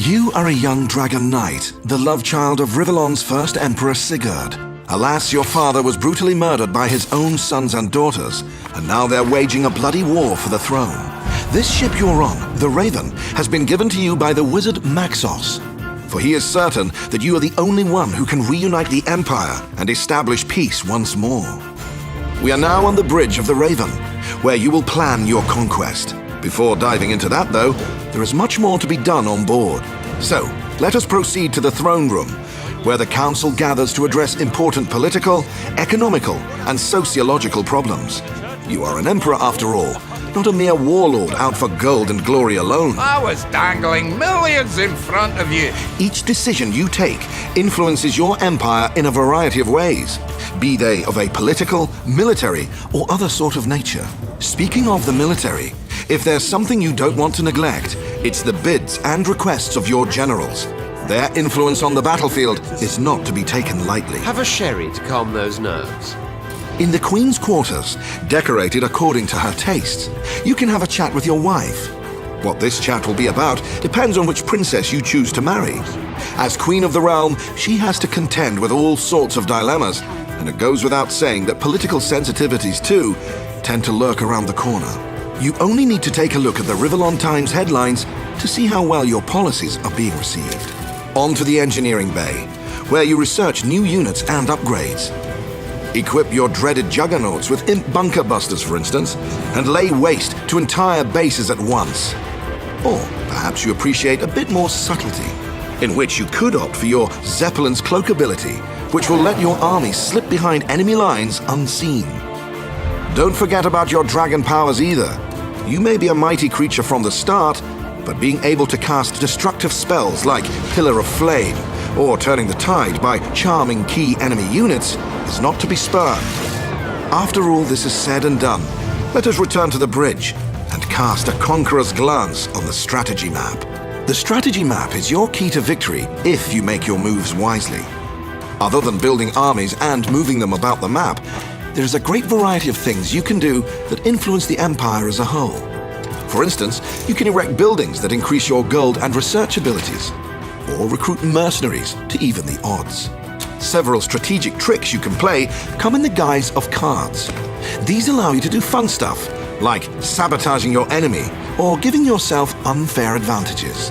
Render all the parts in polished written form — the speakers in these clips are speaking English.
You are a young dragon knight, the love child of Rivellon's first emperor Sigurd. Alas, your father was brutally murdered by his own sons and daughters, and now they're waging a bloody war for the throne. This ship you're on, the Raven, has been given to you by the wizard Maxos, for he is certain that you are the only one who can reunite the Empire and establish peace once more. We are now on the bridge of the Raven, where you will plan your conquest. Before diving into that, though, there is much more to be done on board. So, let us proceed to the throne room, where the Council gathers to address important political, economical, and sociological problems. You are an emperor, after all, not a mere warlord out for gold and glory alone. I was dangling millions in front of you. Each decision you take influences your empire in a variety of ways, be they of a political, military, or other sort of nature. Speaking of the military, if there's something you don't want to neglect, it's the bids and requests of your generals. Their influence on the battlefield is not to be taken lightly. Have a sherry to calm those nerves. In the Queen's quarters, decorated according to her tastes, you can have a chat with your wife. What this chat will be about depends on which princess you choose to marry. As Queen of the Realm, she has to contend with all sorts of dilemmas, and it goes without saying that political sensitivities, too, tend to lurk around the corner. You only need to take a look at the Rivellon Times headlines to see how well your policies are being received. On to the engineering bay, where you research new units and upgrades. Equip your dreaded juggernauts with imp bunker busters, for instance, and lay waste to entire bases at once. Or perhaps you appreciate a bit more subtlety, in which you could opt for your Zeppelin's cloak ability, which will let your army slip behind enemy lines unseen. Don't forget about your dragon powers either. You may be a mighty creature from the start, but being able to cast destructive spells like Pillar of Flame, or turning the tide by charming key enemy units, is not to be spurned. After all this is said and done, let us return to the bridge and cast a conqueror's glance on the strategy map. The strategy map is your key to victory if you make your moves wisely. Other than building armies and moving them about the map, there is a great variety of things you can do that influence the Empire as a whole. For instance, you can erect buildings that increase your gold and research abilities, or recruit mercenaries to even the odds. Several strategic tricks you can play come in the guise of cards. These allow you to do fun stuff, like sabotaging your enemy or giving yourself unfair advantages.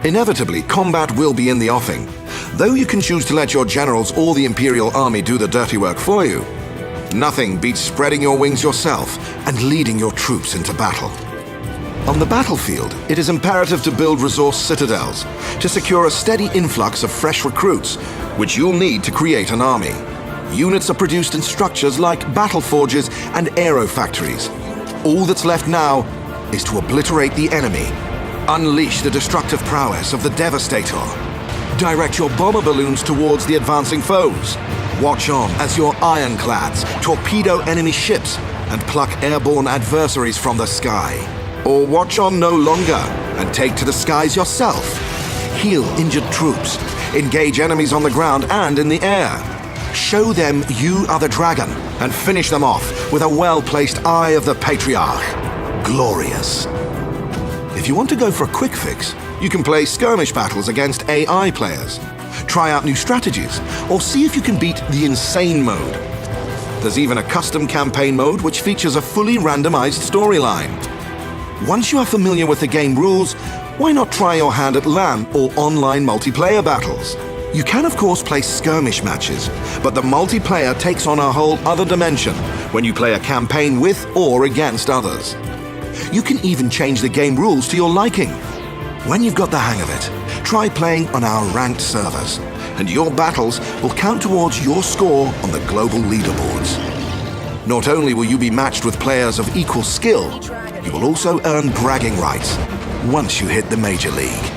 Inevitably, combat will be in the offing, though you can choose to let your generals or the Imperial Army do the dirty work for you. Nothing beats spreading your wings yourself and leading your troops into battle. On the battlefield, it is imperative to build resource citadels to secure a steady influx of fresh recruits, which you'll need to create an army. Units are produced in structures like battle forges and aero factories. All that's left now is to obliterate the enemy, unleash the destructive prowess of the Devastator, direct your bomber balloons towards the advancing foes, watch on as your ironclads torpedo enemy ships and pluck airborne adversaries from the sky. Or watch on no longer and take to the skies yourself. Heal injured troops, engage enemies on the ground and in the air. Show them you are the dragon and finish them off with a well-placed Eye of the Patriarch. Glorious. If you want to go for a quick fix, you can play skirmish battles against AI players, try out new strategies, or see if you can beat the insane mode. There's even a custom campaign mode which features a fully randomized storyline. Once you are familiar with the game rules, why not try your hand at LAN or online multiplayer battles? You can of course play skirmish matches, but the multiplayer takes on a whole other dimension when you play a campaign with or against others. You can even change the game rules to your liking. When you've got the hang of it, try playing on our ranked servers, and your battles will count towards your score on the global leaderboards. Not only will you be matched with players of equal skill, you will also earn bragging rights once you hit the Major League.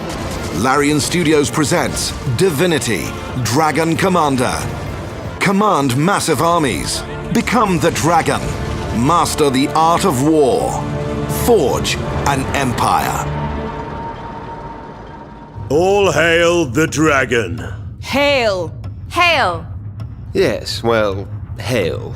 Larian Studios presents Divinity, Dragon Commander. Command massive armies. Become the dragon. Master the art of war. Forge an empire. All hail the dragon. Hail! Hail! Yes, well, hail.